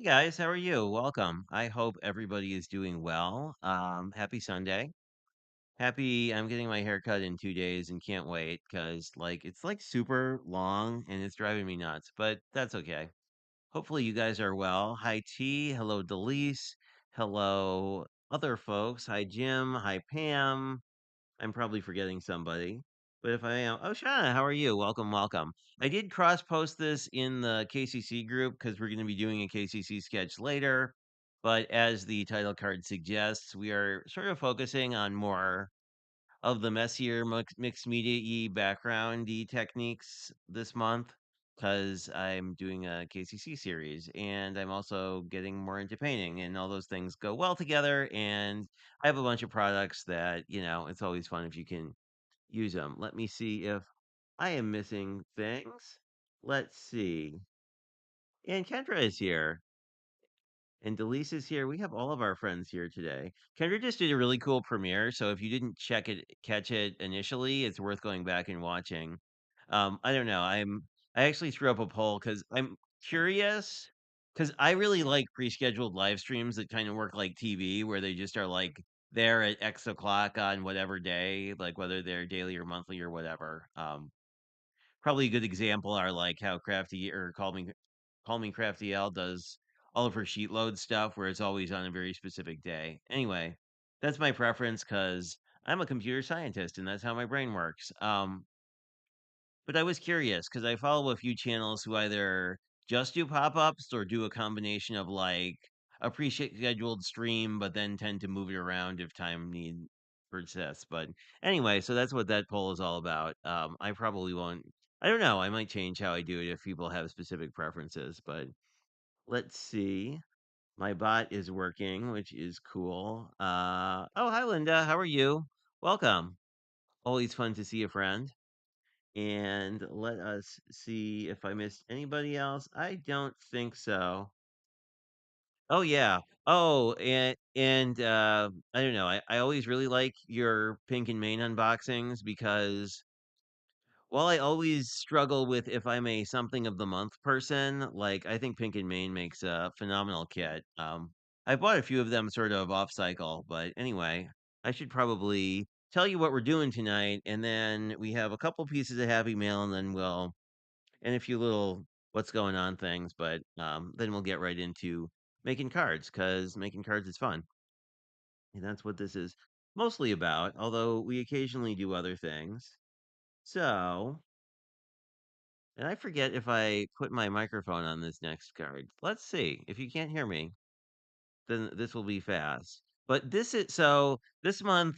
guys, how are you? Welcome. I hope everybody is doing well. Happy Sunday. I'm getting my hair cut in 2 days and can't wait because it's like super long and it's driving me nuts, but that's okay. Hopefully you guys are well. Hi T, hello Delise, hello other folks. Hi Jim, hi Pam. I'm probably forgetting somebody. But if I am, oh, Shauna, how are you? Welcome, welcome. I did cross post this in the KCC group because we're going to be doing a KCC sketch later. But as the title card suggests, we are sort of focusing on more of the messier mixed media background techniques this month because I'm doing a KCC series and I'm also getting more into painting, and all those things go well together. And I have a bunch of products that, it's always fun if you can use them. Let me see if I am missing things. Let's see. And Kendra is here. And Delise is here. We have all of our friends here today. Kendra just did a really cool premiere, so if you didn't catch it initially, it's worth going back and watching. I don't know. I actually threw up a poll because I'm curious because I really like pre-scheduled live streams that kind of work like TV, where they just are like there at X o'clock on whatever day, like whether they're daily or monthly or whatever. Probably a good example are like how Crafty or Call Me Crafty L does all of her sheet load stuff where it's always on a very specific day. Anyway, that's my preference because I'm a computer scientist and that's how my brain works. But I was curious because I follow a few channels who either just do pop ups or do a combination of like a pre scheduled stream, but then tend to move it around if time need persists. But anyway, so that's what that poll is all about. I probably won't. I don't know. I might change how I do it if people have specific preferences, but let's see. My bot is working, which is cool. Oh, hi, Linda. How are you? Welcome. Always fun to see a friend. And let us see if I missed anybody else. I don't think so. Oh yeah. Oh, and I don't know. I always really like your Pink and Main unboxings because while I always struggle with if I'm a something of the month person, like I think Pink and Main makes a phenomenal kit. I bought a few of them sort of off cycle, but anyway, I should probably tell you what we're doing tonight, and then we have a couple pieces of Happy Mail, and then and a few little what's going on things, but then we'll get right into making cards because making cards is fun, and that's what this is mostly about. Although we occasionally do other things. So and I forget if I put my microphone on this next card. Let's see. If you can't hear me, then this will be fast. But this month,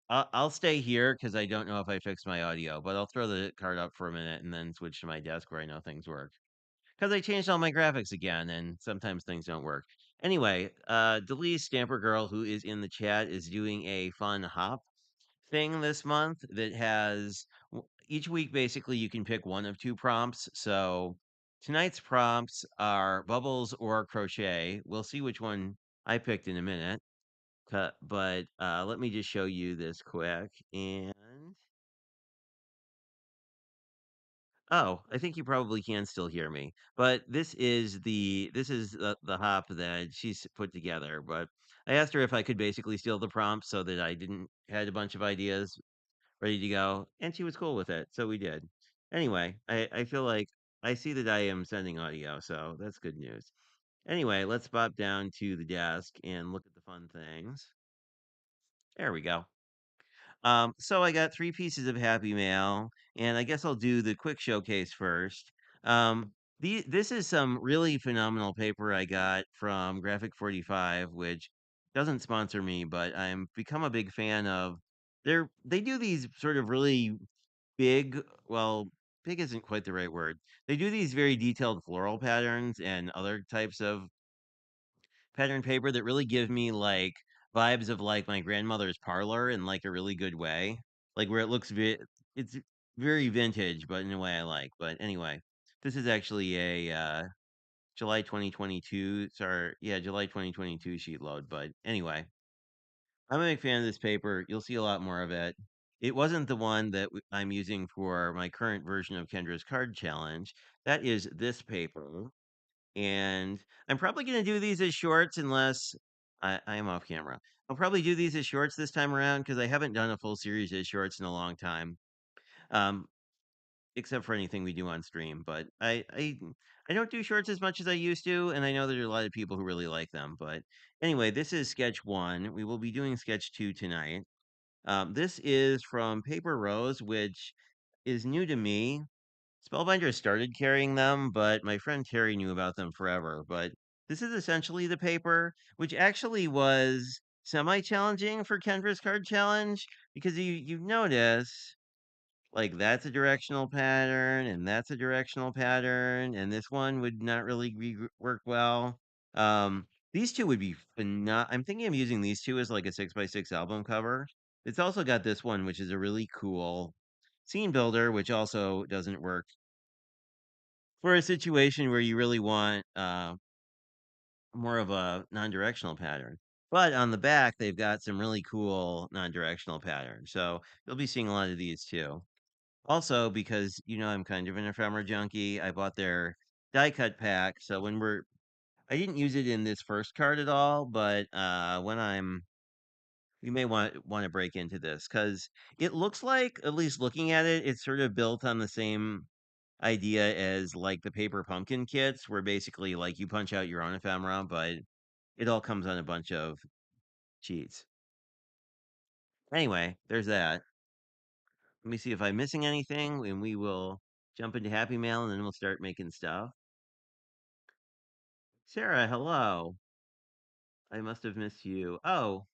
I'll stay here because I don't know if I fixed my audio, but I'll throw the card up for a minute and then switch to my desk where I know things work. Because I changed all my graphics again, and sometimes things don't work. Anyway, Delise Stamper Girl, who is in the chat, is doing a fun hop thing this month that has each week basically you can pick one of two prompts. So tonight's prompts are bubbles or crochet. We'll see which one I picked in a minute. But let me just show you this quick. And oh, I think you probably can still hear me. But this is the hop that she's put together. But I asked her if I could basically steal the prompt so that I didn't had a bunch of ideas ready to go, and she was cool with it, so we did. Anyway, I feel like I see that I am sending audio, so that's good news. Anyway, let's pop down to the desk and look at the fun things. There we go. So I got three pieces of Happy Mail, and I guess I'll do the quick showcase first. This is some really phenomenal paper I got from Graphic 45, which doesn't sponsor me, but I'm become a big fan of. They do these sort of really big, well, big isn't quite the right word. They do these very detailed floral patterns and other types of pattern paper that really give me like vibes of like my grandmother's parlor in like a really good way. Like where it's very vintage, but in a way I like. But anyway, this is actually a July 2022, sorry, yeah, July 2022 sheet load. But anyway, I'm a big fan of this paper. You'll see a lot more of it. It wasn't the one that I'm using for my current version of Kendra's card challenge. That is this paper. And I'm probably going to do these as shorts unless I am off camera. I'll probably do these as shorts this time around because I haven't done a full series as shorts in a long time. Um, except for anything we do on stream. But I don't do shorts as much as I used to, and I know there's a lot of people who really like them. But anyway, this is sketch one. We will be doing sketch two tonight. This is from Paper Rose, which is new to me. Spellbinder started carrying them, but my friend Terry knew about them forever. But this is essentially the paper, which actually was semi-challenging for Kendra's card challenge because you notice like that's a directional pattern and that's a directional pattern and this one would not really work well. These two would be I'm thinking of using these two as like a 6x6 album cover. It's also got this one which is a really cool scene builder which also doesn't work for a situation where you really want more of a non-directional pattern. But on the back, they've got some really cool non-directional patterns. So you'll be seeing a lot of these too. Also, because I'm kind of an ephemera junkie, I bought their die cut pack. So I didn't use it in this first card at all, but when you may want to break into this because it looks like, at least looking at it, it's sort of built on the same idea as like the paper pumpkin kits, where basically like you punch out your own ephemera, but it all comes on a bunch of cheats. Anyway, there's that. Let me see if I'm missing anything, and we will jump into Happy Mail, and then we'll start making stuff. Sarah, hello. I must have missed you. Oh,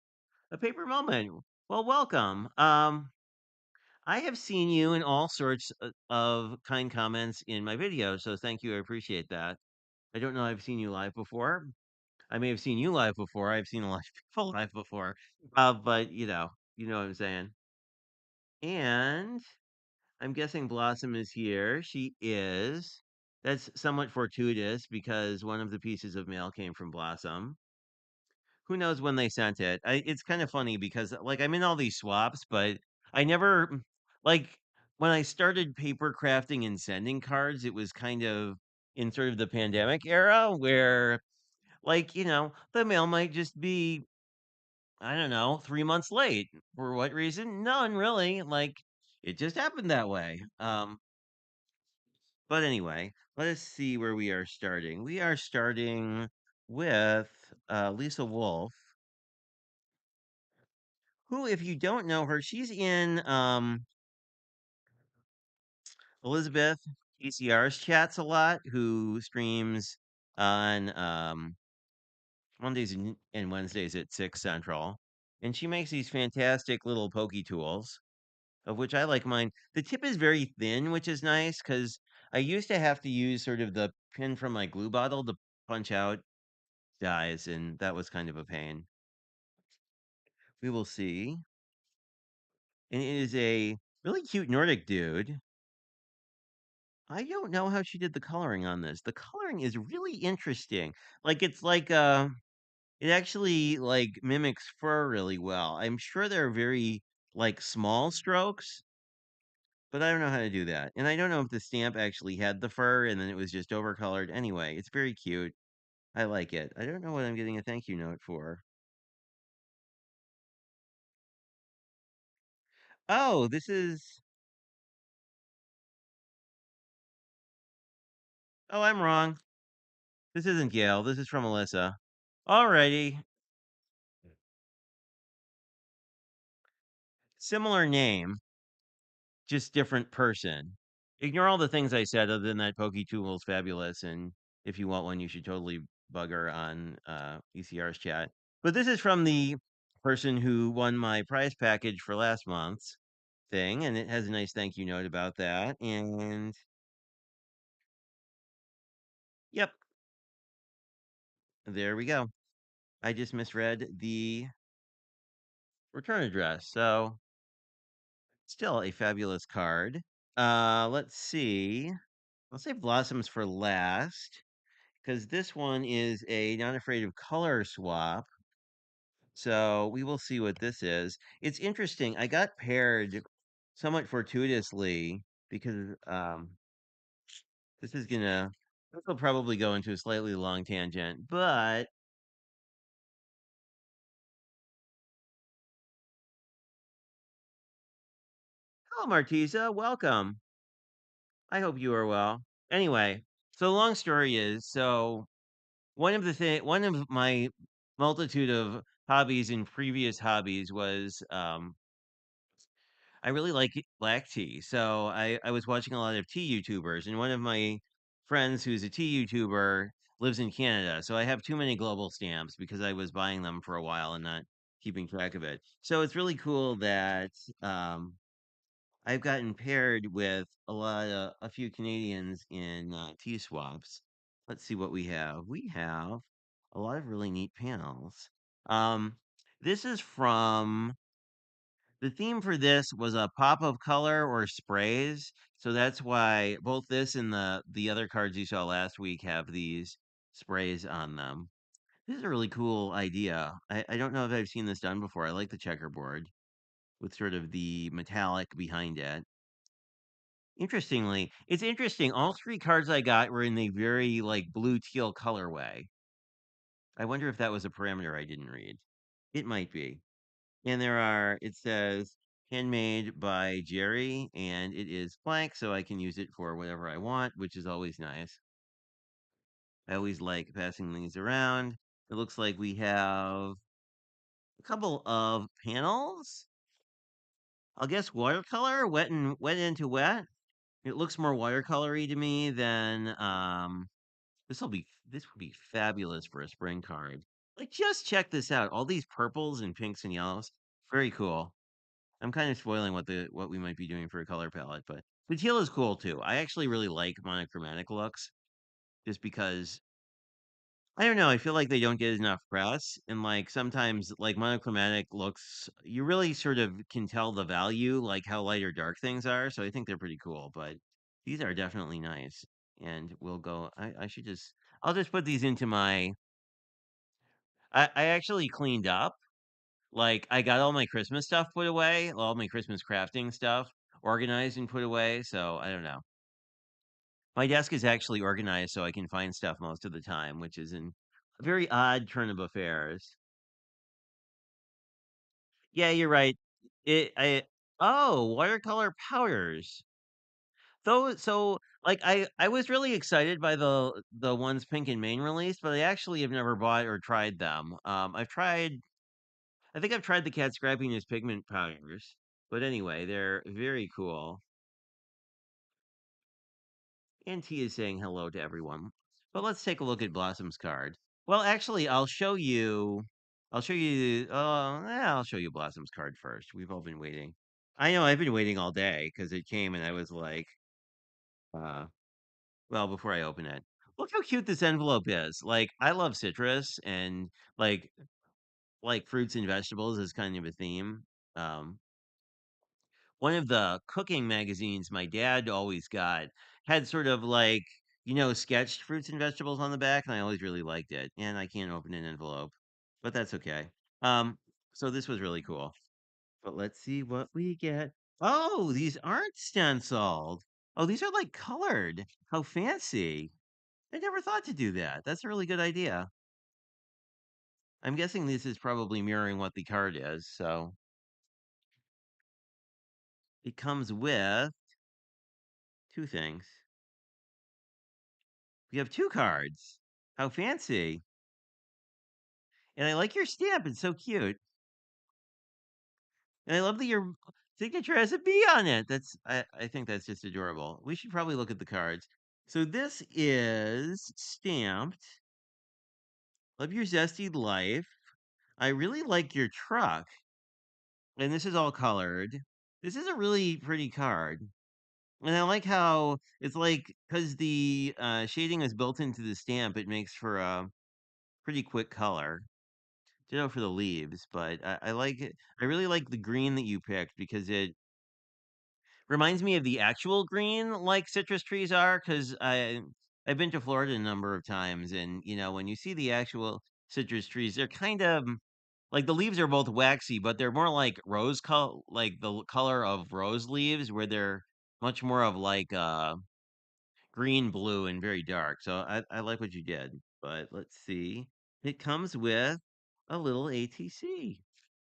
a paper moment. Well, welcome. I have seen you in all sorts of kind comments in my videos, so thank you. I appreciate that. I don't know I've seen you live before. I may have seen you live before. I've seen a lot of people live before. But you know what I'm saying. And I'm guessing Blossom is here. She is. That's somewhat fortuitous because one of the pieces of mail came from Blossom. Who knows when they sent it? It's kind of funny because like I'm in all these swaps, but I never like when I started paper crafting and sending cards, it was kind of in sort of the pandemic era where the mail might just be, I don't know, 3 months late. For what reason? None really. Like it just happened that way. But anyway, let us see where we are starting. We are starting with Lisa Wolf, who, if you don't know her, she's in Elizabeth ECR's chats a lot, who streams on Mondays and Wednesdays at 6 Central. And she makes these fantastic little pokey tools, of which I like mine. The tip is very thin, which is nice because I used to have to use sort of the pin from my glue bottle to punch out dies, and that was kind of a pain. We will see. And it is a really cute Nordic dude. I don't know how she did the coloring on this. The coloring is really interesting. Like it's like it actually like mimics fur really well. I'm sure they're very like small strokes, but I don't know how to do that. And I don't know if the stamp actually had the fur and then it was just overcolored. Anyway, it's very cute. I like it. I don't know what I'm getting a thank you note for. Oh, this is Oh, I'm wrong. This isn't Gail. This is from Alyssa. Alrighty. Similar name, just different person. Ignore all the things I said other than that Pokey Tool is fabulous. And if you want one, you should totally bug her on ECR's chat. But this is from the person who won my prize package for last month's thing. And it has a nice thank you note about that. And yep, there we go. I just misread the return address. So still a fabulous card. Let's see. I'll save Blossoms for last because this one is a Not Afraid of Color swap. So we will see what this is. It's interesting. I got paired somewhat fortuitously because this is gonna This will probably go into a slightly long tangent, but hello, Martisa. Welcome. I hope you are well. Anyway, so the long story is so one of my multitude of hobbies and previous hobbies was I really like black tea. So I was watching a lot of tea YouTubers, and one of my friends who's a tea YouTuber lives in Canada. So I have too many global stamps because I was buying them for a while and not keeping track of it. So it's really cool that um, I've gotten paired with a few Canadians in tea swaps. Let's see what we have. We have a lot of really neat panels. Um, this is from the theme for this was a pop of color or sprays. So that's why both this and the other cards you saw last week have these sprays on them. This is a really cool idea. I don't know if I've seen this done before. I like the checkerboard with sort of the metallic behind it. Interestingly, it's interesting. All three cards I got were in the very like blue teal colorway. I wonder if that was a parameter I didn't read. It might be. And it says handmade by Jerry, and it is blank, so I can use it for whatever I want, which is always nice. I always like passing these around. It looks like we have a couple of panels. I'll guess watercolor, wet into wet. It looks more watercolory to me than this would be fabulous for a spring card. Like just check this out. All these purples and pinks and yellows. Very cool. I'm kind of spoiling what we might be doing for a color palette, but the teal is cool too. I actually really like monochromatic looks just because I don't know, I feel like they don't get enough press and like sometimes like monochromatic looks you really sort of can tell the value like how light or dark things are, so I think they're pretty cool, but these are definitely nice. And we'll go I should just I'll just put these into my I actually cleaned up. Like, I got all my Christmas stuff put away, all my Christmas crafting stuff organized and put away, so I don't know. My desk is actually organized so I can find stuff most of the time, which is a very odd turn of affairs. Yeah, you're right. It I Oh, watercolor powders. Like I was really excited by the ones Pink and Main released, but I actually have never bought or tried them. I think I've tried the cat scrappiness pigment powders, but anyway, they're very cool. And T is saying hello to everyone. But let's take a look at Blossom's card. Well, actually, I'll show you. I'll show you Blossom's card first. We've all been waiting. I know I've been waiting all day because it came and I was like, uh, well, before I open it, look how cute this envelope is. Like, I love citrus and like fruits and vegetables is kind of a theme. Um, One of the cooking magazines my dad always got had sort of like, sketched fruits and vegetables on the back, and I always really liked it. And I can't open an envelope, but that's okay. Um, so this was really cool. But let's see what we get. Oh, these aren't stenciled. Oh, these are like colored. How fancy. I never thought to do that. That's a really good idea. I'm guessing this is probably mirroring what the card is. So it comes with two things. We have two cards. How fancy. And I like your stamp. It's so cute. And I love that your signature has a bee on it. I think that's just adorable. We should probably look at the cards. So this is stamped. Love your zesty life. I really like your truck. And this is all colored. This is a really pretty card. And I like how it's like because the shading is built into the stamp, it makes for a pretty quick color. Ditto for the leaves, but I like it. I really like the green that you picked because it reminds me of the actual green like citrus trees are. Because I've been to Florida a number of times, and when you see the actual citrus trees, they're kind of like the leaves are both waxy, but they're more like rose color, like the color of rose leaves, where they're much more of like green, blue, and very dark. So I like what you did. But let's see. It comes with a little ATC.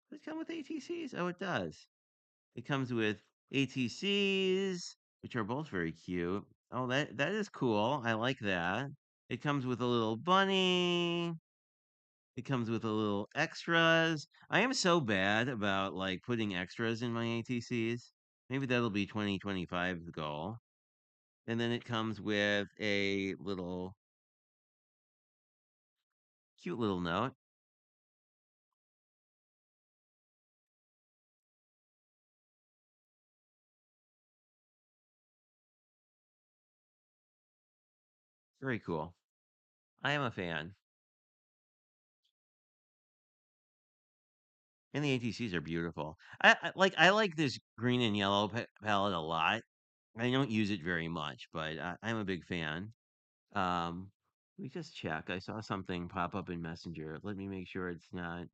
Does it come with ATCs? Oh, it does. It comes with ATCs, which are both very cute. Oh, that is cool. I like that. It comes with a little bunny. It comes with a little extras. I am so bad about like putting extras in my ATCs. Maybe that'll be 2025's goal. And then it comes with a little cute little note. Very cool. I am a fan. And the ATCs are beautiful. I like this green and yellow palette a lot. I don't use it very much, but I'm a big fan. Um, Let me just check. I saw something pop up in Messenger. Let me make sure it's not.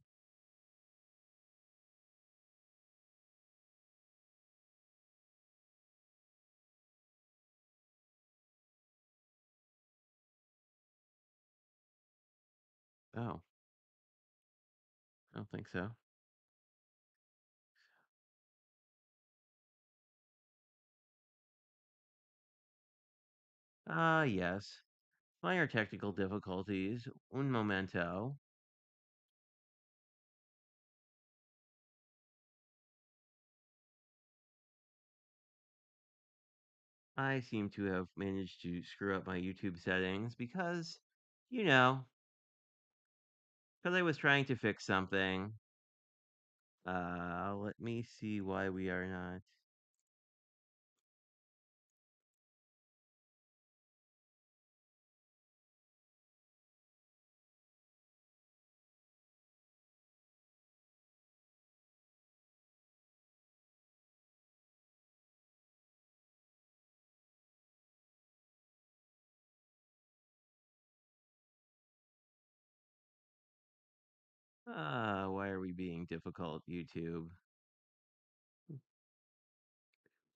Oh, I don't think so. Ah, yes. Minor technical difficulties. Un momento. I seem to have managed to screw up my YouTube settings because, you know, because I was trying to fix something. Let me see why we are not. Why are we being difficult, YouTube?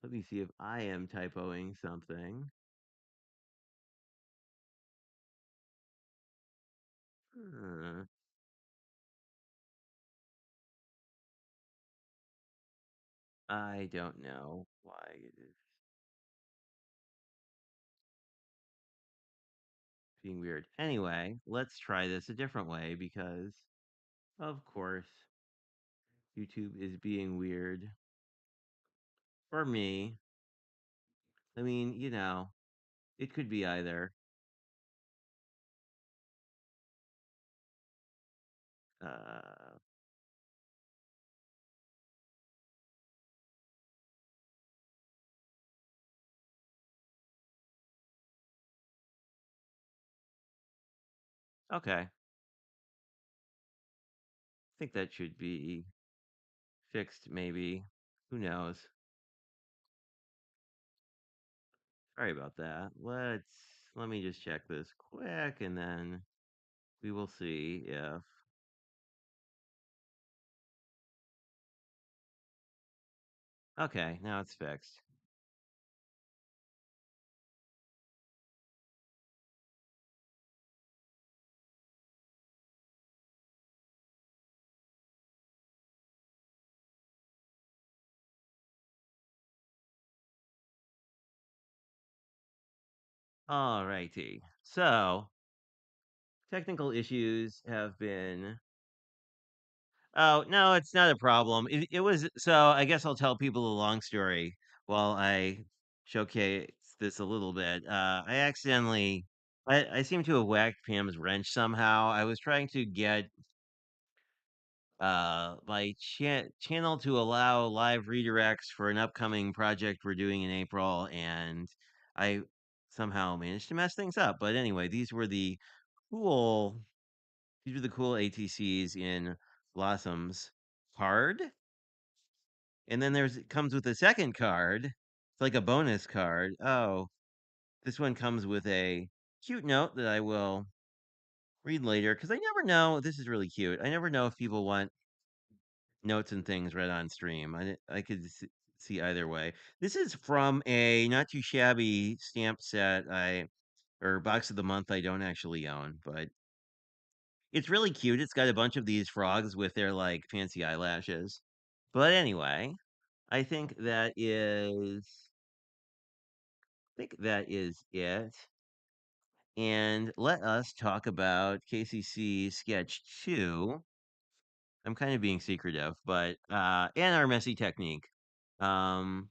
Let me see if I am typoing something. Uh, I don't know why it is being weird. Anyway, let's try this a different way because, of course, YouTube is being weird for me. I mean, it could be either. Uh, okay, I think that should be fixed, maybe. Who knows? Sorry about that. Let me just check this quick and then we will see if. Okay, now it's fixed. All righty. So, technical issues have been. Oh, no, it's not a problem. It was. So, I guess I'll tell people a long story while I showcase this a little bit. I accidentally. I seem to have whacked Pam's wrench somehow. I was trying to get my channel to allow live redirects for an upcoming project we're doing in April, and I somehow managed to mess things up. But anyway, cool these were the cool ATCs in Blossom's card. And then there's it comes with a second card. It's like a bonus card. Oh, this one comes with a cute note that I will read later because I never know. This is really cute. I never know if people want notes and things read on stream. I could. see either way. This is from a not too shabby stamp set or box of the month I don't actually own, but it's really cute. It's got a bunch of these frogs with their like fancy eyelashes. But anyway, I think that is it. And let us talk about KCC Sketch 2. I'm kind of being secretive, but and our messy technique. Um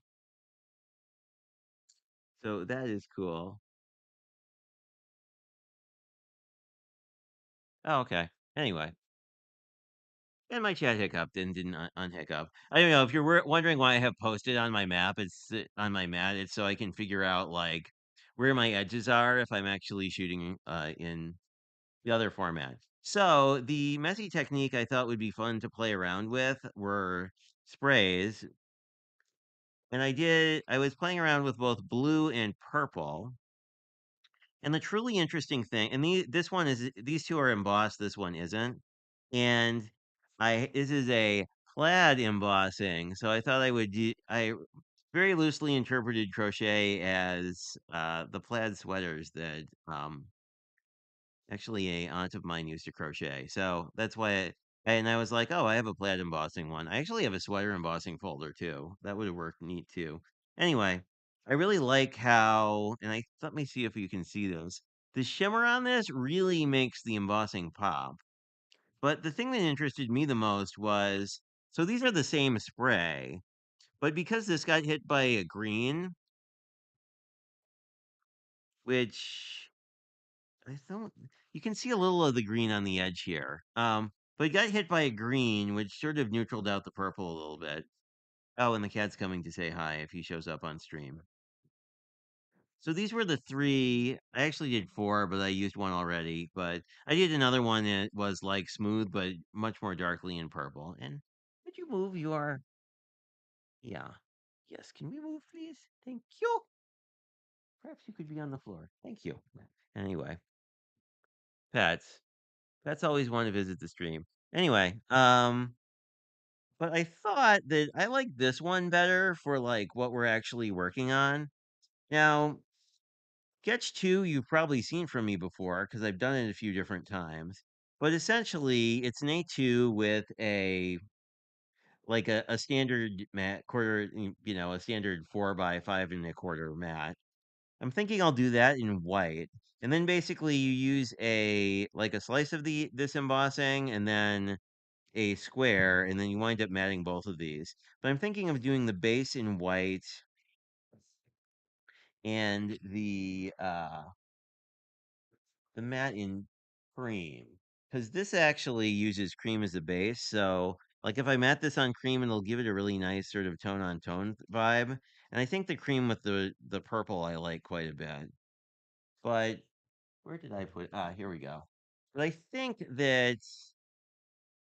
so that is cool. Oh, okay. Anyway, and my chat hiccuped and didn't unhiccup. I don't know if you're wondering why I have posted on my map. On my mat. It's so I can figure out like where my edges are if I'm actually shooting in the other format. So the messy technique I thought would be fun to play around with were sprays, and I was playing around with both blue and purple. And the truly interesting thing, and this one is these two are embossed, this one isn't. And I this is a plaid embossing. So I thought I very loosely interpreted crochet as the plaid sweaters that actually a aunt of mine used to crochet. So that's why and I was like, oh, I have a plaid embossing one. I actually have a sweater embossing folder too. That would have worked neat too. Anyway, I really like how, and let me see if you can see this. The shimmer on this really makes the embossing pop. But the thing that interested me the most was so these are the same spray, but because this got hit by a green, which I don't. You can see a little of the green on the edge here. But it got hit by a green, which sort of neutraled out the purple a little bit. Oh, and the cat's coming to say hi if he shows up on stream. So these were the three. I actually did four, but I used one already. But I did another one that was like smooth, but much more darkly in purple. And could you move your? Yeah. Yes. Can we move, please? Thank you. Perhaps you could be on the floor. Thank you. Anyway, pets. Pets always want to visit the stream. Anyway, but I thought that I like this one better for like what we're actually working on. Now, Sketch 2 you've probably seen from me before because I've done it a few different times. But essentially, it's an A2 with a standard mat quarter, a standard 4 by 5 1/4 mat. I'm thinking I'll do that in white. And then basically you use a slice of the this embossing and then a square, and then you wind up matting both of these. But I'm thinking of doing the base in white and the mat in cream. Because this actually uses cream as a base. So like if I mat this on cream, it'll give it a really nice sort of tone on tone vibe. And I think the cream with the purple I like quite a bit. But where did I put here we go. But I think that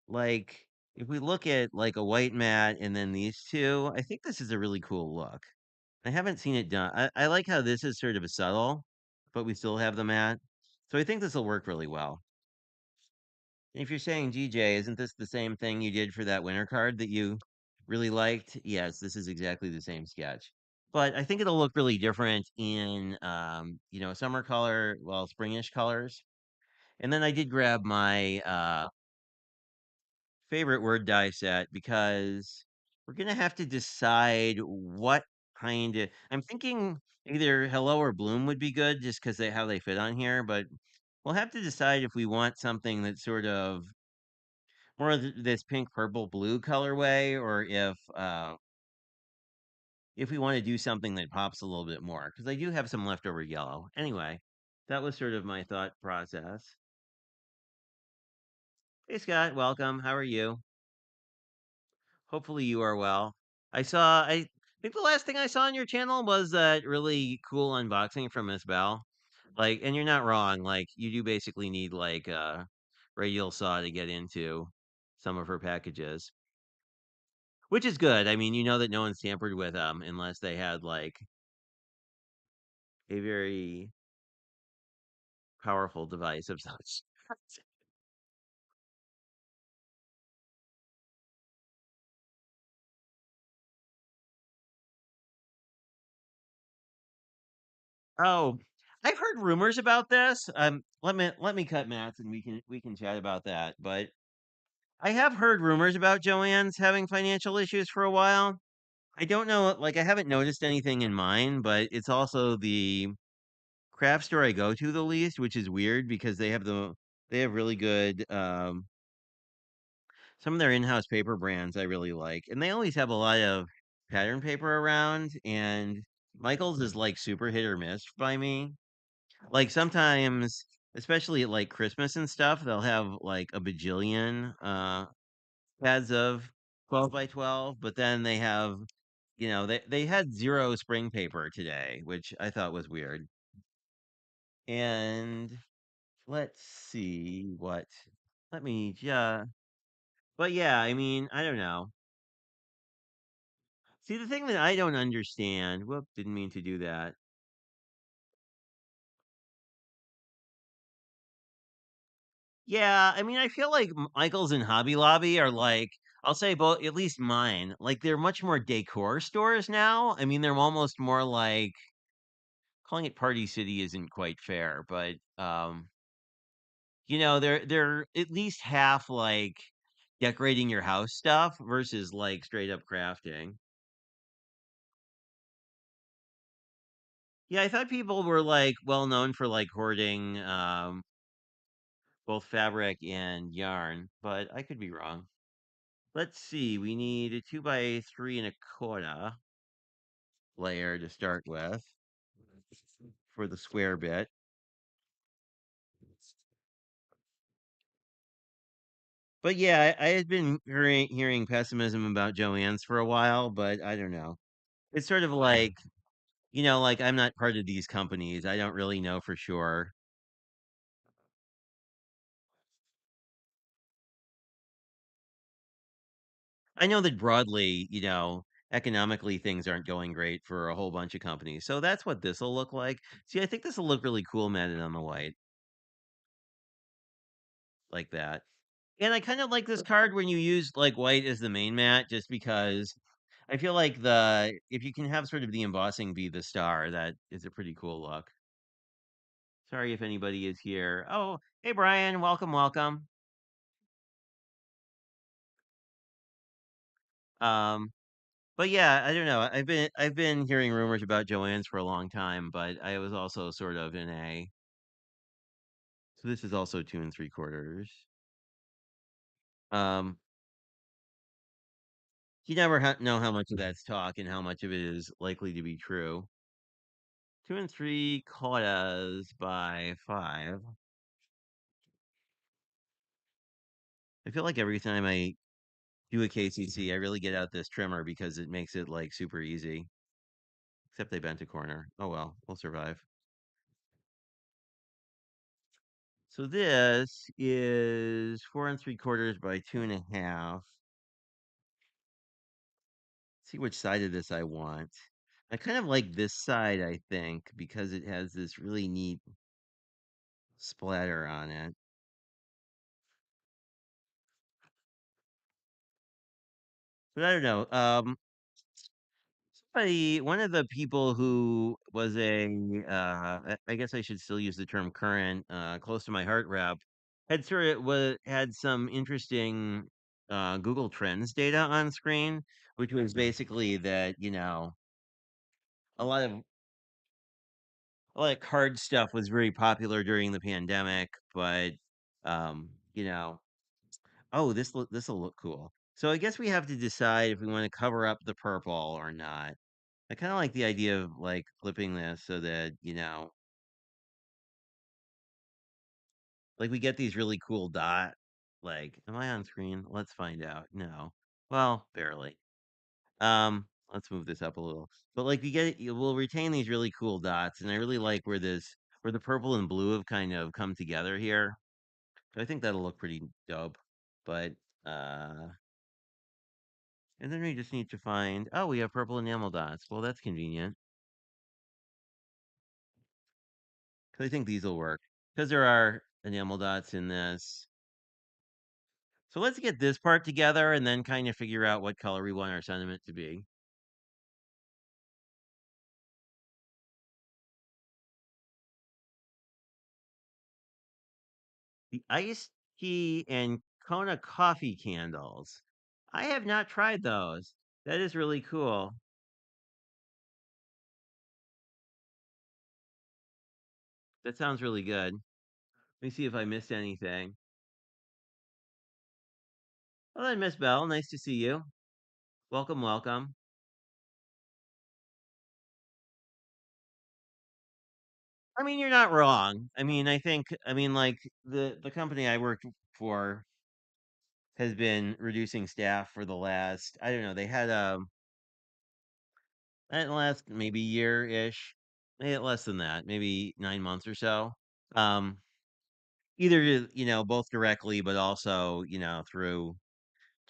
like if we look at like a white mat and then these two, I think this is a really cool look. I haven't seen it done. I like how this is sort of a subtle, but we still have the mat. So I think this will work really well. And if you're saying GJ, isn't this the same thing you did for that winter card that you really liked? Yes, this is exactly the same sketch. But I think it'll look really different in summer color, well, springish colors. And then I did grab my favorite word die set because we're gonna have to decide what kind of. I'm thinking either hello or bloom would be good just because how they fit on here, but we'll have to decide if we want something that's sort of more of this pink, purple, blue colorway, or if we want to do something that pops a little bit more because I do have some leftover yellow. Anyway, that was sort of my thought process. Hey Scott, welcome. How are you? Hopefully you are well. I think the last thing I saw on your channel was that really cool unboxing from Miss Bell. Like, and you're not wrong. Like, you do basically need like a radial saw to get into some of her packages, which is good. I mean, you know that no one's tampered with them unless they had like a very powerful device of such. Oh, I've heard rumors about this. Let me cut Matt's and we can chat about that. But I have heard rumors about Joanne's having financial issues for a while. I don't know, like I haven't noticed anything in mine, but it's also the craft store I go to the least, which is weird because they have really good some of their in-house paper brands I really like. And they always have a lot of pattern paper around and Michael's is like super hit or miss by me. Like sometimes, especially at like Christmas and stuff, they'll have like a bajillion pads of 12 by 12, but then they have, they had zero spring paper today, which I thought was weird. And let's see what, let me just, but yeah, I mean, I don't know. See, the thing that I don't understand, whoop, didn't mean to do that. Yeah, I mean, I feel like Michaels and Hobby Lobby are like, I'll say both, at least mine, like they're much more decor stores now. I mean, they're almost more like calling it Party City isn't quite fair, but they're at least half like decorating your house stuff versus like straight up crafting. Yeah, I thought people were like well known for like hoarding both fabric and yarn, but I could be wrong. Let's see. We need a 2 by 3 1/4 layer to start with for the square bit. But yeah, I had been hearing pessimism about Joann's for a while, but I don't know. It's sort of like, like I'm not part of these companies. I don't really know for sure. I know that broadly, economically things aren't going great for a whole bunch of companies. So that's what this will look like. See, I think this will look really cool matted on the white like that. And I kind of like this card when you use like white as the main mat, just because I feel like the if you can have sort of the embossing be the star, that is a pretty cool look. Sorry if anybody is here. Oh, hey Brian, welcome, welcome. Um, but yeah, I don't know. I've been hearing rumors about Joanne's for a long time, but I was also sort of in a so this is also 2 3/4. Um, you never know how much of that's talk and how much of it is likely to be true. 2 3/4 by 5. I feel like every time I do a KCC, I really get out this trimmer because it makes it like super easy. Except they bent a corner. Oh well, we'll survive. So this is 4 3/4 by 2 1/2. See which side of this I want. I kind of like this side, I think, because it has this really neat splatter on it. But I don't know. One of the people who was I guess I should still use the term current, close to my heart rep, had some interesting Google Trends data on screen, which was basically that a lot of a lot of card stuff was very popular during the pandemic, but um, you know, oh, this will look cool. So I guess we have to decide if we want to cover up the purple or not. I kind of like the idea of like flipping this so that, like we get these really cool dot. Like, am I on screen? Let's find out. No. Well, barely. Let's move this up a little. But like we'll retain these really cool dots, and I really like where the purple and blue have kind of come together here. So I think that'll look pretty dope. But uh and then we just need to find oh, we have purple enamel dots. Well, that's convenient. Because I think these will work. Because there are enamel dots in this. So let's get this part together and then kind of figure out what color we want our sentiment to be. The iced tea and Kona coffee candles. I have not tried those. That is really cool. That sounds really good. Let me see if I missed anything. Well then, Miss Bell, nice to see you. Welcome, welcome. I mean, you're not wrong. I mean, like the company I worked for has been reducing staff for the last, I don't know, they had last maybe year ish, maybe less than that, maybe 9 months or so. Um, Either both directly, but also through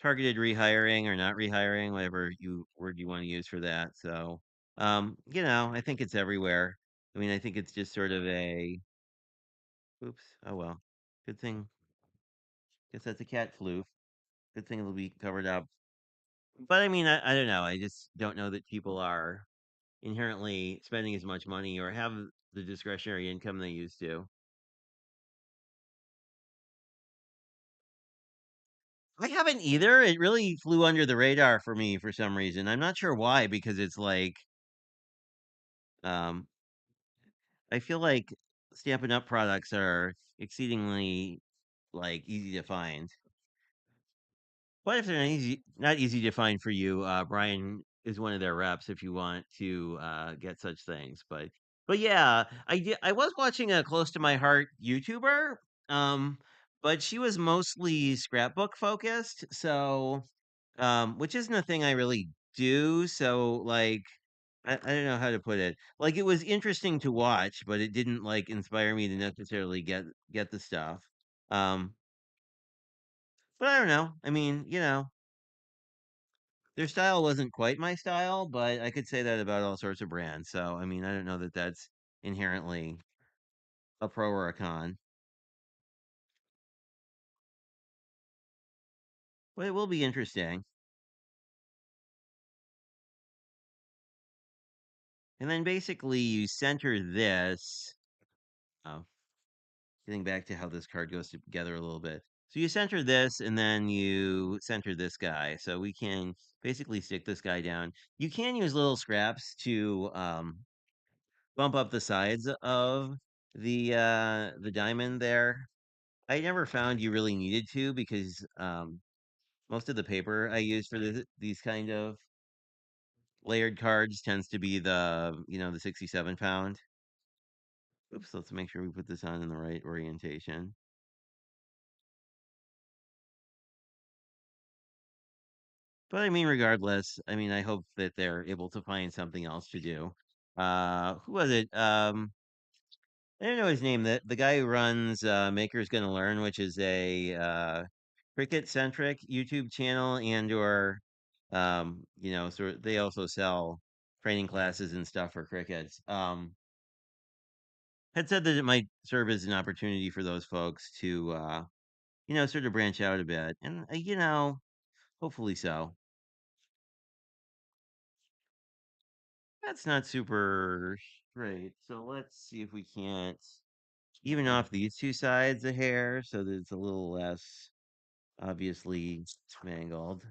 targeted rehiring or not rehiring, whatever you word you want to use for that. So, I think it's everywhere. I mean, I think it's just sort of a oops. Oh well, good thing. Guess that's a cat flu. Good thing it'll be covered up. But I mean, I don't know. I just don't know that people are inherently spending as much money or have the discretionary income they used to. I haven't either. It really flew under the radar for me for some reason. I'm not sure why, because it's like, um, I feel like Stampin' Up! Products are exceedingly like easy to find. What if they're not easy to find for you? Brian is one of their reps if you want to get such things. But yeah, I was watching a close to my heart YouTuber, um, but she was mostly scrapbook focused. So, which isn't a thing I really do. So like. I don't know how to put it. Like it was interesting to watch, but it didn't like inspire me to necessarily get the stuff. Um, but I don't know. I mean, their style wasn't quite my style, but I could say that about all sorts of brands. So, I mean, I don't know that that's inherently a pro or a con, but it will be interesting. And then basically, you center this. Oh, getting back to how this card goes together a little bit. So you center this, and then you center this guy. So we can basically stick this guy down. You can use little scraps to bump up the sides of the diamond there. I never found you really needed to because most of the paper I use for these kind of layered cards tends to be the 67 pound. Oops, let's make sure we put this on in the right orientation. But I mean, regardless, I mean, I hope that they're able to find something else to do. Who was it? I don't know his name. The guy who runs Maker's Gonna Learn, which is a cricket centric YouTube channel, and or sort of, they also sell training classes and stuff for crickets. Had said that it might serve as an opportunity for those folks to sort of branch out a bit, and hopefully so. That's not super straight. So let's see if we can't even off these two sides of hair so that it's a little less obviously mangled.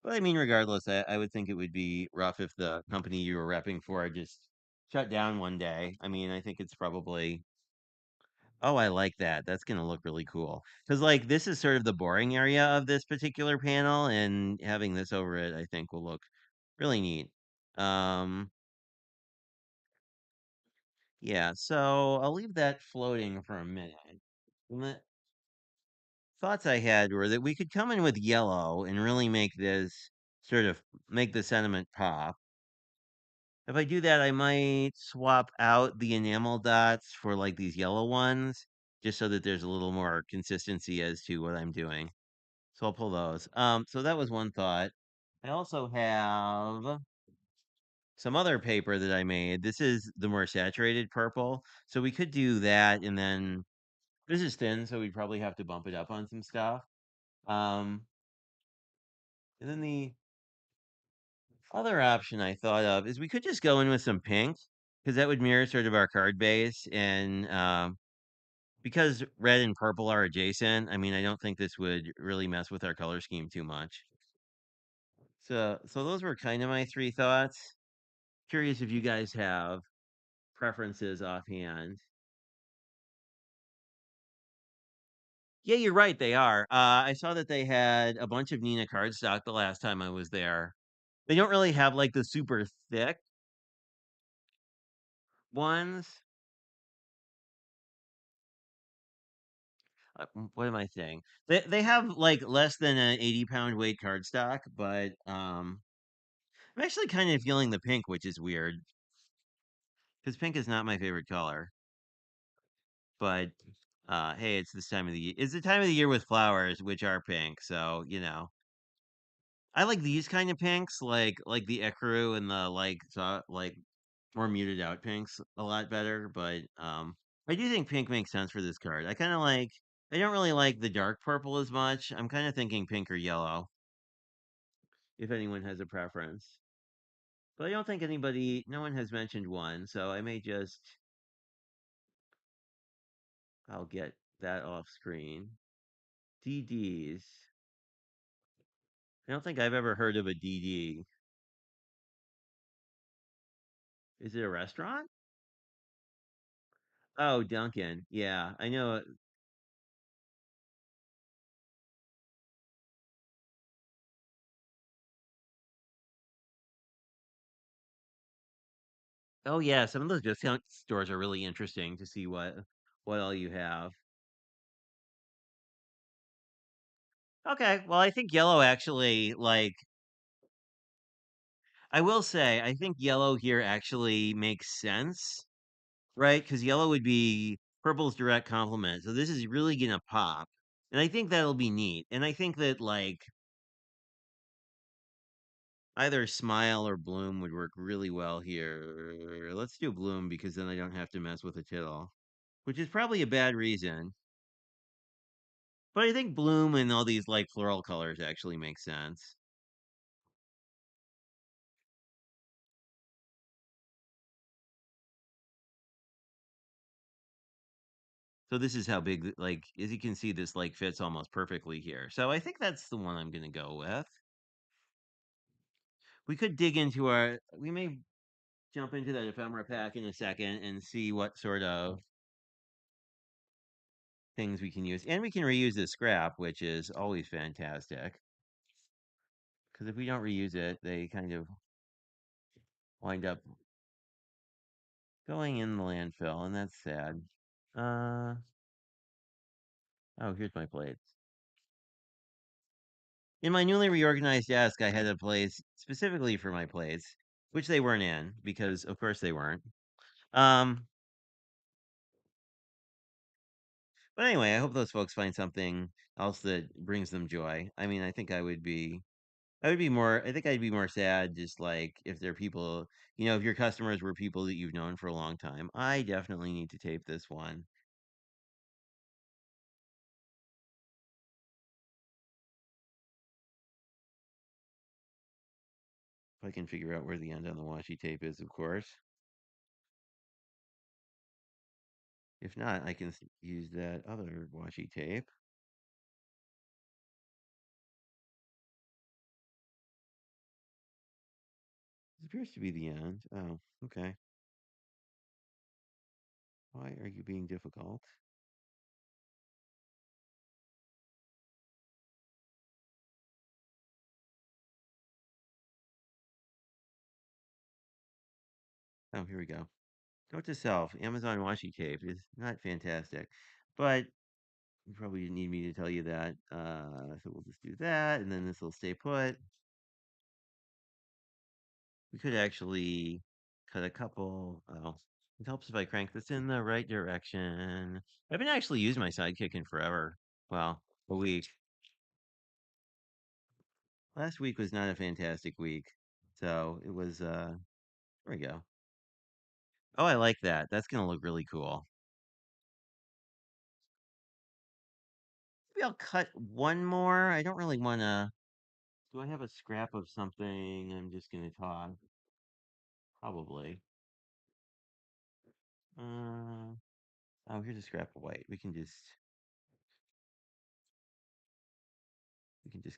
But I mean, regardless, I would think it would be rough if the company you were repping for just shut down one day. I mean, I think it's probably, oh, I like that. That's going to look really cool. Because, like, this is sort of the boring area of this particular panel, and having this over it, I think, will look really neat. Um, yeah, so I'll leave that floating for a minute. And the thoughts I had were that we could come in with yellow and really make this sort of make the sentiment pop. If I do that, I might swap out the enamel dots for like these yellow ones, just so that there's a little more consistency as to what I'm doing. So I'll pull those. So that was one thought. I also have some other paper that I made. This is the more saturated purple. So we could do that, and then this is thin, so we'd probably have to bump it up on some stuff. Um, and then the other option I thought of is we could just go in with some pink. because that would mirror sort of our card base, and because red and purple are adjacent, I mean, I don't think this would really mess with our color scheme too much. So those were kind of my three thoughts. Curious if you guys have preferences offhand. Yeah, you're right. They are. I saw that they had a bunch of Nina cardstock the last time I was there. They don't really have like the super thick ones. What am I saying? They have like less than an 80-pound weight cardstock, but I'm actually kind of feeling the pink, which is weird because pink is not my favorite color. But hey, it's this time of the year. It's the time of the year with flowers, which are pink. So I like these kind of pinks, like the ecru and the like more muted out pinks a lot better. But I do think pink makes sense for this card. I kind of like. I don't really like the dark purple as much. I'm kind of thinking pink or yellow, if anyone has a preference. But I don't think no one has mentioned one, so I may just, I'll get that off screen. DDs. I don't think I've ever heard of a DD. Is it a restaurant? Oh, Dunkin'. Yeah, I know. Oh, yeah, some of those discount stores are really interesting to see what all you have. Okay, well, I think yellow actually, I will say, I think yellow here actually makes sense, right? Because yellow would be purple's direct complement. So this is really gonna pop. And I think that'll be neat. And I think that either smile or bloom would work really well here. Let's do bloom because then I don't have to mess with a tittle, which is probably a bad reason. But I think bloom and all these like floral colors actually make sense. So this is how big, like, as you can see, this like fits almost perfectly here. So I think that's the one I'm gonna go with. We could dig into we may jump into that ephemera pack in a second and see what sort of things we can use. And we can reuse the scrap, which is always fantastic. Because if we don't reuse it, they kind of wind up going in the landfill, and that's sad. Uh oh, here's my plates. In my newly reorganized desk, I had a place specifically for my plates, which they weren't in because, of course, they weren't. Um, but anyway, I hope those folks find something else that brings them joy. I mean, I would be more, I think I'd be more sad just like if they're people, if your customers were people that you've known for a long time. I definitely need to tape this one. If I can figure out where the end on the washi tape is, of course. If not, I can use that other washi tape. This appears to be the end. Oh, okay. Why are you being difficult? Oh, here we go. Note to self, Amazon washi tape is not fantastic, but you probably didn't need me to tell you that. So we'll just do that, and then this will stay put. We could actually cut a couple. Oh, it helps if I crank this in the right direction. I haven't actually used my sidekick in forever. Well, a week. Last week was not a fantastic week. So it was, there we go. Oh, I like that. That's going to look really cool. Maybe I'll cut one more. I don't really want to. Do I have a scrap of something I'm just going to toss? Probably. Uh, oh, here's a scrap of white. We can just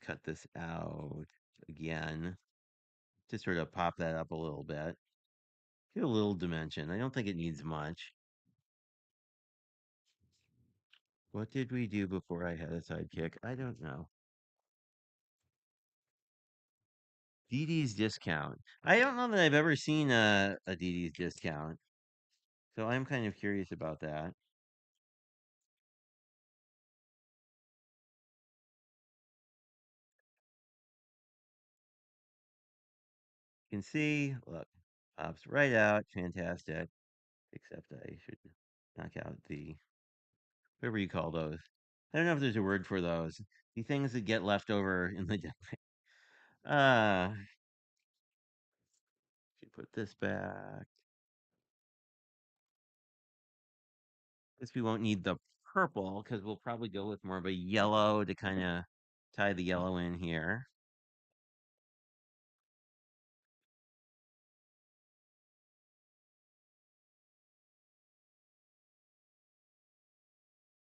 cut this out again to sort of pop that up a little bit. Get a little dimension. I don't think it needs much. What did we do before I had a sidekick? I don't know. Dee Dee's discount. I don't know that I've ever seen a Dee Dee's discount, so I'm kind of curious about that. You can see, look, pops right out. Fantastic. Except I should knock out the whatever you call those. I don't know if there's a word for those. The things that get left over in the should put this back. Guess we won't need the purple because we'll probably go with more of a yellow to kind of tie the yellow in here.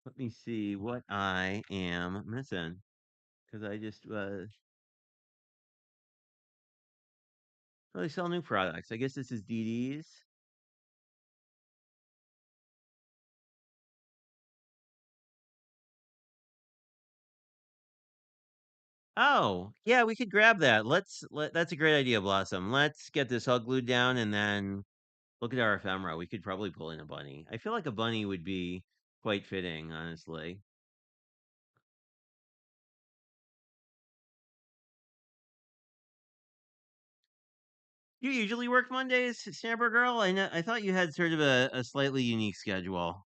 Let me see what I am missing because I just really sell new products. I guess this is Dee Dee's. Oh, yeah, we could grab that. That's a great idea, Blossom. Let's get this all glued down and then look at our ephemera. We could probably pull in a bunny. I feel like a bunny would be quite fitting, honestly. You usually work Mondays, Snapper Girl? I thought you had sort of a slightly unique schedule.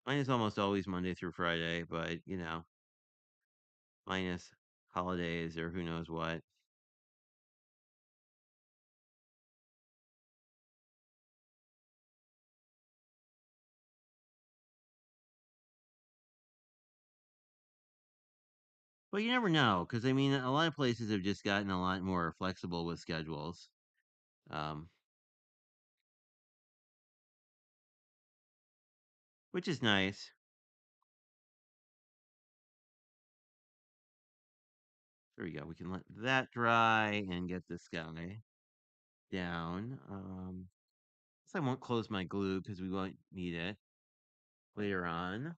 Mine is almost always Monday through Friday, but minus holidays or who knows what. Well, you never know, because I mean, a lot of places have just gotten a lot more flexible with schedules, um, which is nice. There we go. We can let that dry and get this guy down. So I won't close my glue because we won't need it later on.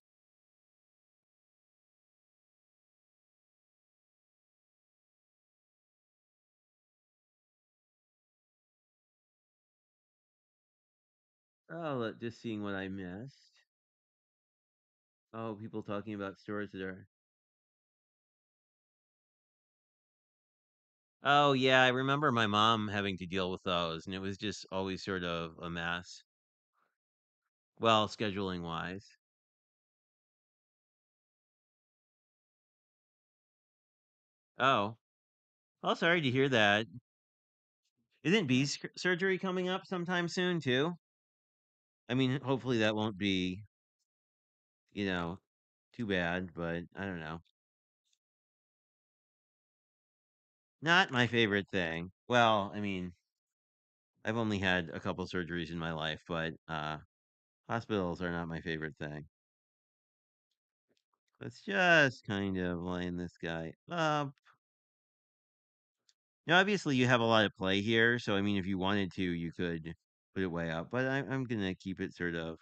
Oh, just seeing what I missed. Oh, people talking about stores that are. Oh, yeah, I remember my mom having to deal with those, and it was just always sort of a mess. Well, scheduling wise. Oh, oh, sorry to hear that. Isn't surgery coming up sometime soon too? I mean, hopefully that won't be, you know, too bad, but I don't know. Not my favorite thing. Well, I mean, I've only had a couple surgeries in my life, but hospitals are not my favorite thing. Let's just kind of line this guy up. Now, obviously, you have a lot of play here, so I mean, if you wanted to, you could put it way up, but I'm gonna keep it sort of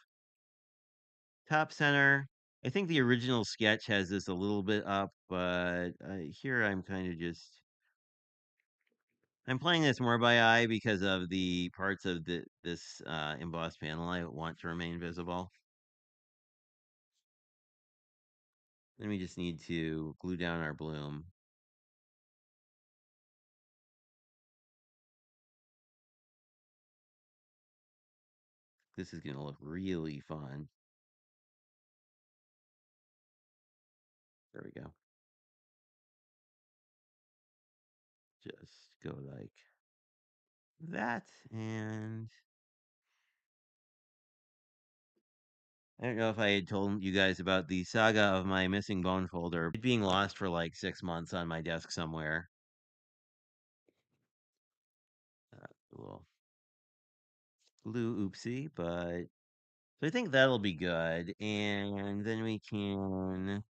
top center. I think the original sketch has this a little bit up, but here I'm kind of just I'm playing this more by eye because of the parts of this embossed panel I want to remain visible. Then we just need to glue down our bloom. This is going to look really fun. There we go. Just go like that. And I don't know if I had told you guys about the saga of my missing bone folder being lost for like 6 months on my desk somewhere. A little blue oopsie, but so I think that'll be good. And then we can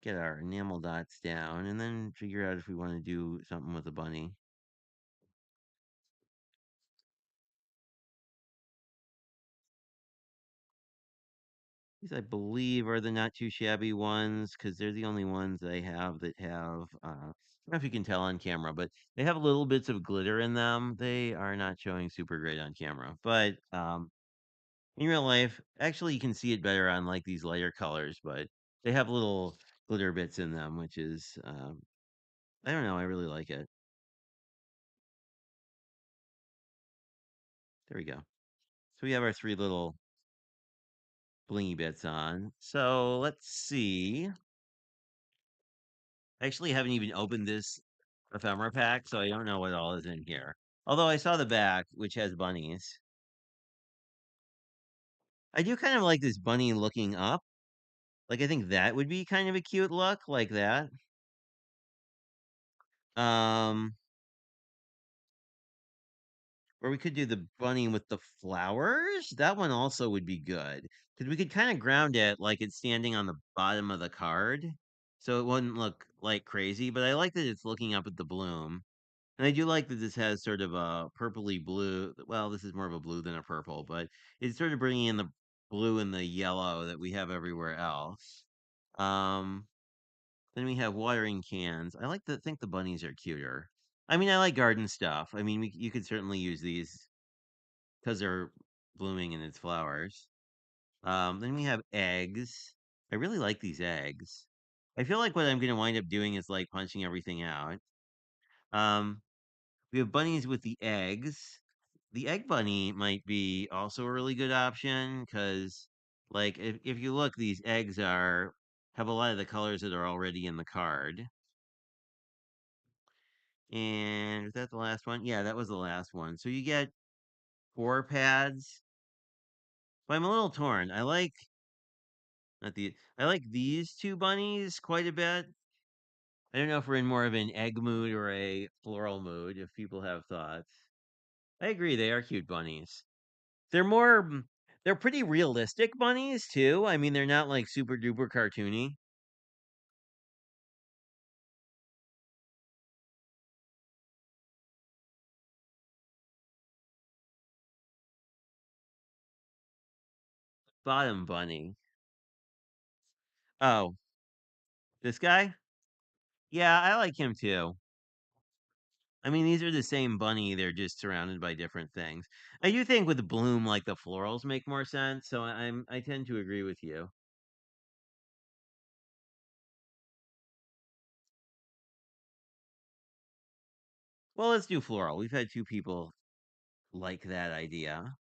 get our enamel dots down and then figure out if we want to do something with the bunny. These, I believe, are the not too shabby ones because they're the only ones I have that have, I don't know if you can tell on camera, but they have little bits of glitter in them. They are not showing super great on camera, but in real life, actually, you can see it better on like these lighter colors, but they have little glitter bits in them, which is, I don't know, I really like it. There we go. So we have our three little blingy bits on. So let's see. I actually haven't even opened this ephemera pack, so I don't know what all is in here. Although I saw the back, which has bunnies. I do kind of like this bunny looking up. Like I think that would be kind of a cute look, like that. Um, or we could do the bunny with the flowers. That one also would be good. Because we could kind of ground it like it's standing on the bottom of the card. So it wouldn't look like crazy, but I like that it's looking up at the bloom. And I do like that this has sort of a purpley blue. Well, this is more of a blue than a purple, but it's sort of bringing in the blue and the yellow that we have everywhere else. Um, then we have watering cans. I like to think the bunnies are cuter. I mean, I like garden stuff. I mean, you could certainly use these because they're blooming in its flowers. Then we have eggs. I really like these eggs. I feel like what I'm going to wind up doing is like punching everything out. Um, we have bunnies with the eggs. The egg bunny might be also a really good option because, like, if you look, these eggs are have a lot of the colors that are already in the card. And is that the last one? Yeah, that was the last one. So you get four pads. But I'm a little torn. I like not the I like these two bunnies quite a bit. I don't know if we're in more of an egg mood or a floral mood. If people have thoughts, I agree they are cute bunnies. They're more they're pretty realistic bunnies too. I mean, they're not like super duper cartoony. Bottom bunny. Oh, this guy? Yeah, I like him too. I mean, these are the same bunny. They're just surrounded by different things. I do think with the bloom, like the florals make more sense. So I tend to agree with you. Well, let's do floral. We've had two people like that idea.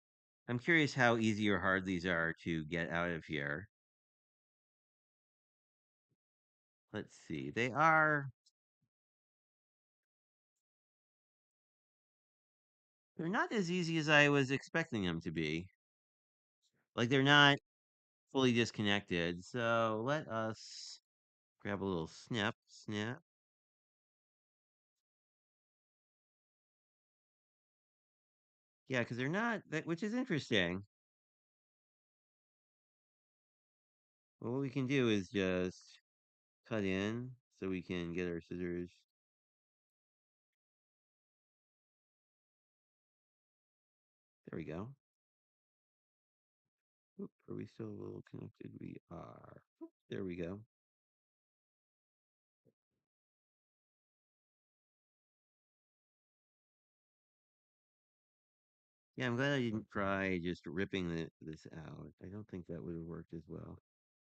I'm curious how easy or hard these are to get out of here. Let's see. They're not as easy as I was expecting them to be. Like they're not fully disconnected. So let us grab a little snap. Yeah, because they're not that, which is interesting. Well, what we can do is just cut in so we can get our scissors. There we go. Oop, are we still a little connected? We are. Oop, there we go. Yeah, I'm glad I didn't try just ripping this out. I don't think that would have worked as well.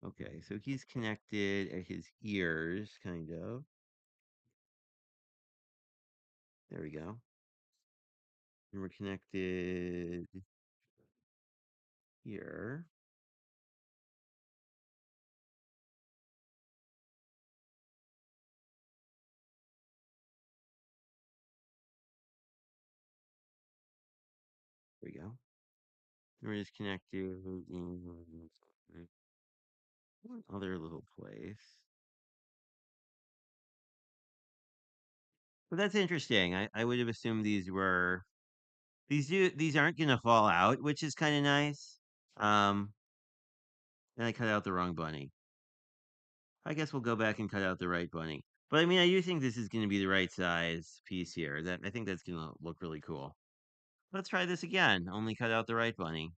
Okay, so he's connected at his ears, kind of. There we go. And we're connected here. There we go. And we're just connected in one other little place. But that's interesting. I would have assumed these were these aren't gonna fall out, which is kind of nice. Um, and I cut out the wrong bunny. I guess we'll go back and cut out the right bunny. But I mean, I do think this is going to be the right size piece here. That I think that's going to look really cool. Let's try this again. Only cut out the right bunny.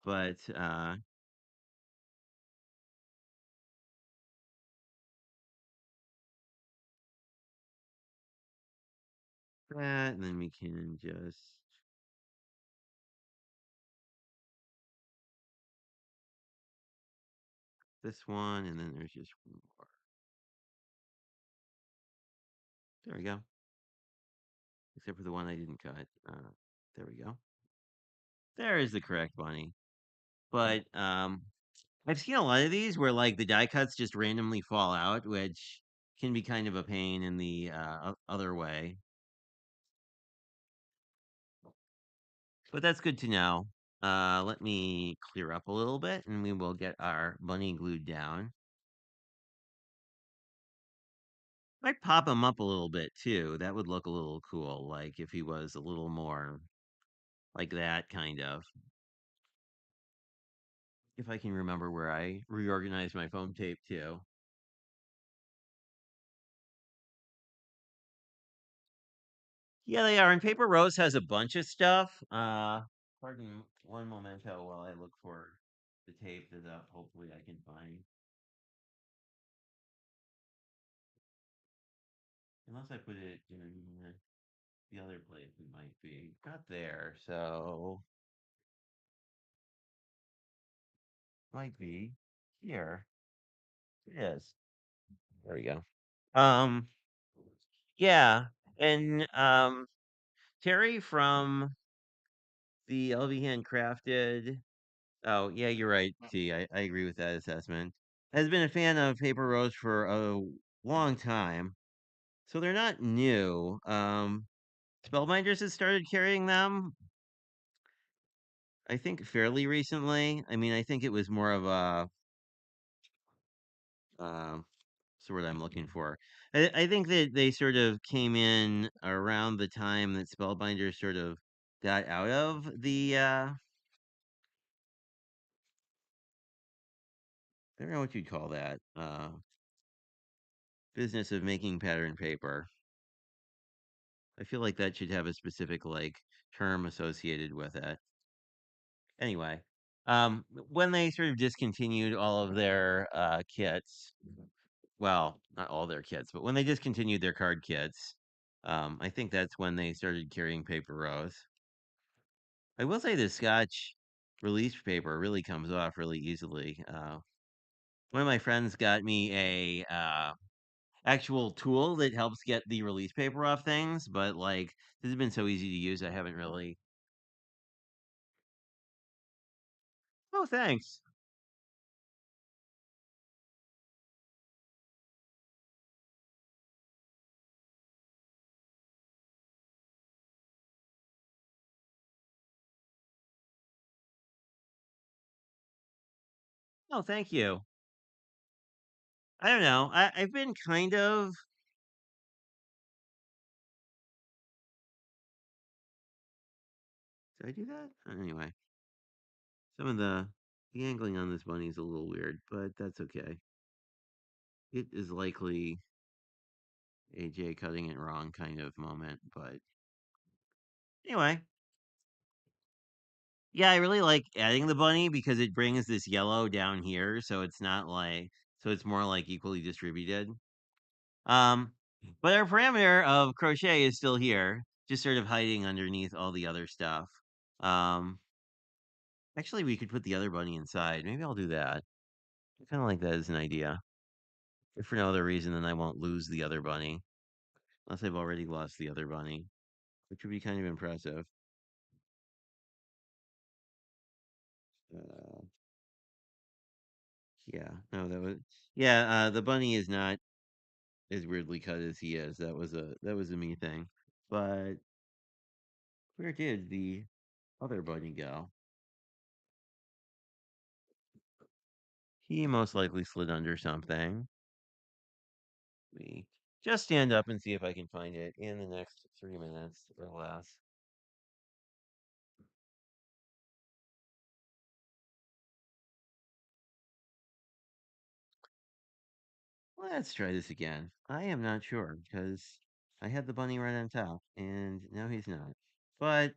But that, and then we can just this one, and then there's just one more. There we go. Except for the one I didn't cut. There we go. There is the correct bunny. But I've seen a lot of these where like the die cuts just randomly fall out, which can be kind of a pain in the other way. But that's good to know. Let me clear up a little bit and we will get our bunny glued down. Might pop him up a little bit too. That would look a little cool, like if he was a little more like that kind of. If I can remember where I reorganized my foam tape too. Yeah, they are. And Paper Rose has a bunch of stuff. Pardon one memento while I look for the tape that hopefully I can find. Unless I put it in the other place, it might be. Not there, so might be here. It is. There we go. Um, yeah, and Terry from the LV Handcrafted. Oh, yeah, you're right. T. I agree with that assessment. Has been a fan of Paper Rose for a long time, so they're not new. Spellbinders has started carrying them, I think, fairly recently. I mean, I think it was more of a what's the word I'm looking for? I think that they sort of came in around the time that Spellbinders sort of got out of the I don't know what you'd call that business of making pattern paper. I feel like that should have a specific like term associated with it. Anyway, when they sort of discontinued all of their kits, well, not all their kits, but when they discontinued their card kits, I think that's when they started carrying Paper Rose. I will say the Scotch release paper really comes off really easily. One of my friends got me a actual tool that helps get the release paper off things, but like this has been so easy to use, I haven't really. Oh, thanks. Oh, thank you. I don't know. I've been kind of. Did I do that? Anyway, some of the angling on this bunny is a little weird, but that's okay. It is likely AJ cutting it wrong kind of moment, but anyway. Yeah, I really like adding the bunny because it brings this yellow down here, so it's not like so it's more like equally distributed. Um, but our parameter of crochet is still here, just sort of hiding underneath all the other stuff. Um, actually, we could put the other bunny inside. Maybe I'll do that. I kind of like that as an idea. If for no other reason, then I won't lose the other bunny, unless I've already lost the other bunny, which would be kind of impressive. Uh, yeah, no, that was yeah. The bunny is not as weirdly cut as he is. That was a me thing. But where did the other bunny go? He most likely slid under something. Me. Just stand up and see if I can find it in the next 3 minutes or less. Let's try this again. I am not sure because I had the bunny right on top, and now he's not. But,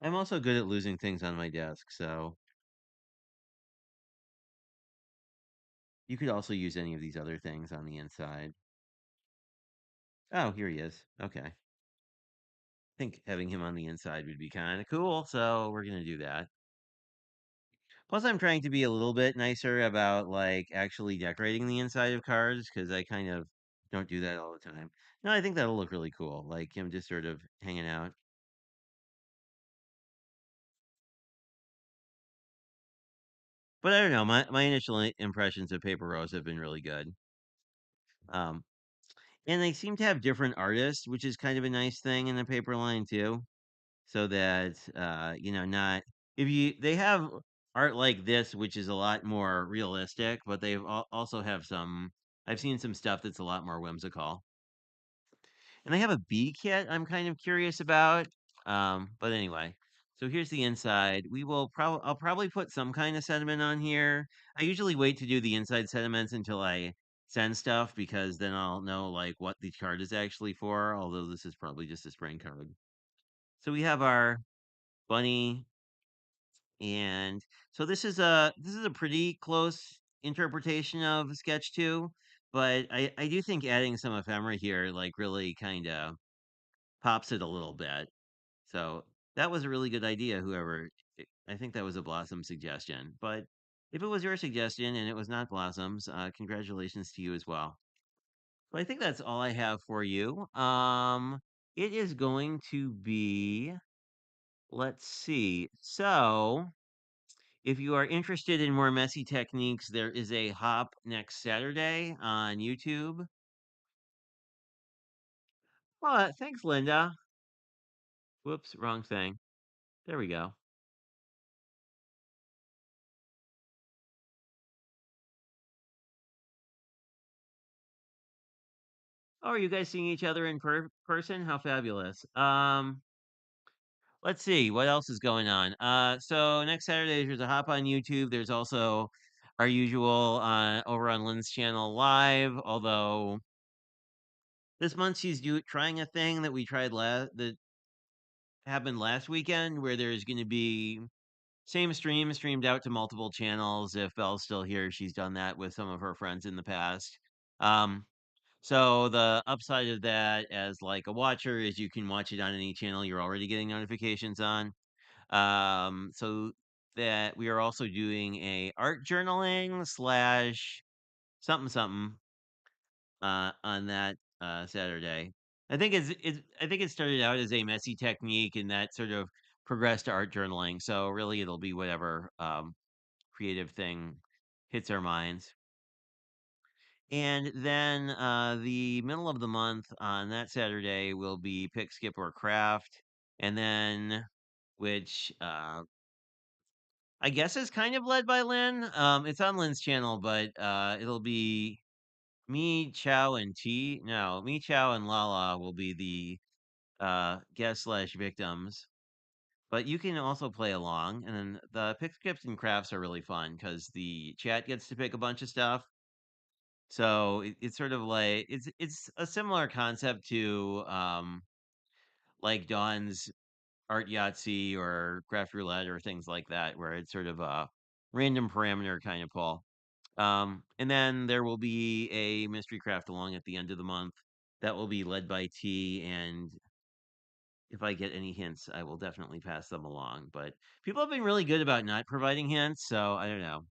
I'm also good at losing things on my desk, so you could also use any of these other things on the inside. Oh, here he is. Okay. I think having him on the inside would be kind of cool, so we're gonna do that. Plus, I'm trying to be a little bit nicer about like actually decorating the inside of cars because I kind of don't do that all the time. No, I think that'll look really cool. Like him just sort of hanging out. But I don't know. My initial impressions of Paper Rose have been really good. Um, and they seem to have different artists, which is kind of a nice thing in the paper line too. So that not if you they have art like this, which is a lot more realistic, but also have some. I've seen some stuff that's a lot more whimsical. And they have a bee kit I'm kind of curious about. But anyway, so here's the inside. I'll probably put some kind of sediment on here. I usually wait to do the inside sediments until I send stuff because then I'll know like what the card is actually for, although this is probably just a spring card. So we have our bunny, and so this is a pretty close interpretation of sketch 2, but I do think adding some ephemera here like really kind of pops it a little bit. So that was a really good idea, whoever. I think that was a Blossom suggestion. But if it was your suggestion and it was not Blossom's, congratulations to you as well. So I think that's all I have for you. It is going to be, let's see. So if you are interested in more messy techniques, there is a hop next Saturday on YouTube. Well, thanks, Linda. Whoops, wrong thing. There we go. Oh, are you guys seeing each other in person? How fabulous. Let's see what else is going on. So next Saturday there's a hop on YouTube. There's also our usual over on Lynn's channel live. Although this month she's trying a thing that we tried that happened last weekend, where there's going to be same stream streamed out to multiple channels. If Belle's still here, she's done that with some of her friends in the past. Um, So the upside of that as like a watcher is you can watch it on any channel you're already getting notifications on. So that we are also doing a art journaling slash something something on that Saturday. I think it started out as a messy technique and that sort of progressed to art journaling. So really it'll be whatever creative thing hits our minds. And then the middle of the month on that Saturday will be Pick, Skip, or Craft. And then, which I guess is kind of led by Lynn. It's on Lynn's channel, but it'll be me, Chow, and T. No, me, Chow, and Lala will be the guest slash victims. But you can also play along. And then the Pick, Skips, and Crafts are really fun because the chat gets to pick a bunch of stuff. So it's sort of like it's a similar concept to like Dawn's Art Yahtzee or Craft Roulette or things like that, where it's sort of a random parameter kind of pull. And then there will be a mystery craft along at the end of the month that will be led by T. And if I get any hints, I will definitely pass them along. But people have been really good about not providing hints, so I don't know.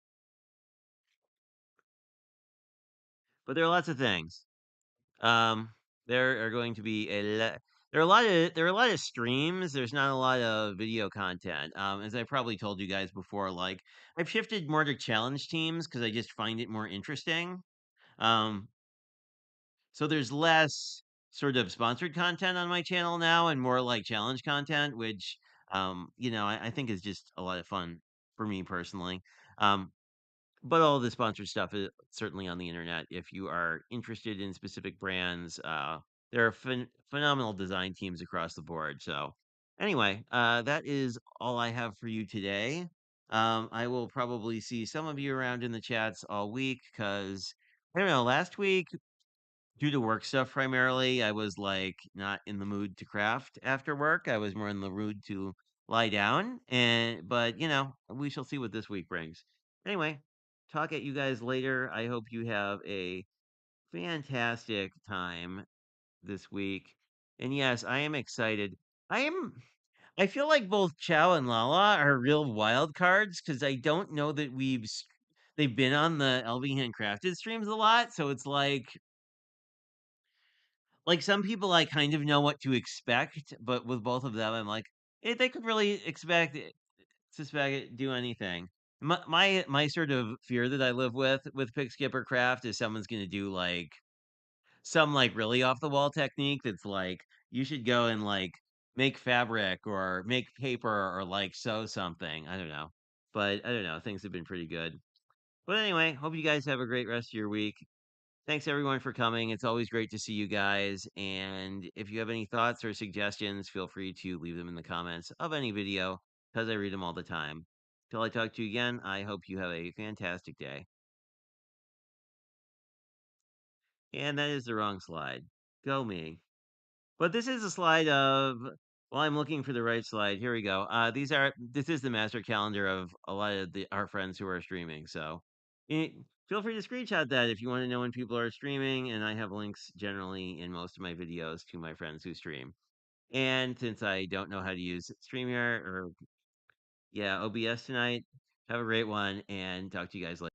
But there are lots of things. Um, there are going to be there are a lot of streams. There's not a lot of video content. As I probably told you guys before, like I've shifted more to challenge teams because I just find it more interesting. Um, so there's less sort of sponsored content on my channel now and more like challenge content, which I think is just a lot of fun for me personally. Um, but all the sponsored stuff is certainly on the internet. If you are interested in specific brands, there are phenomenal design teams across the board. So, anyway, that is all I have for you today. I will probably see some of you around in the chats all week because I don't know. Last week, due to work stuff primarily, I was like not in the mood to craft after work. I was more in the mood to lie down. But we shall see what this week brings. Anyway, talk at you guys later. I hope you have a fantastic time this week. And yes, I am excited. I am I feel like both Chow and Lala are real wild cards because I don't know that they've been on the LV Handcrafted streams a lot. So it's like some people I kind of know what to expect, but with both of them, I'm like, they could really suspect it, do anything. My sort of fear that I live with Pick Skipper Craft is someone's gonna do like some like really off the wall technique that's like you should go and like make fabric or make paper or like sew something. I don't know, but I don't know. Things have been pretty good. But anyway, hope you guys have a great rest of your week. Thanks everyone for coming. It's always great to see you guys. And if you have any thoughts or suggestions, feel free to leave them in the comments of any video because I read them all the time. Till I talk to you again, I hope you have a fantastic day. And that is the wrong slide. Go me. But this is a slide of, well, I'm looking for the right slide. Here we go. This is the master calendar of a lot of our friends who are streaming. So eh, feel free to screenshot that if you want to know when people are streaming. And I have links generally in most of my videos to my friends who stream. And since I don't know how to use StreamYard or, yeah, OBS tonight, have a great one and talk to you guys later.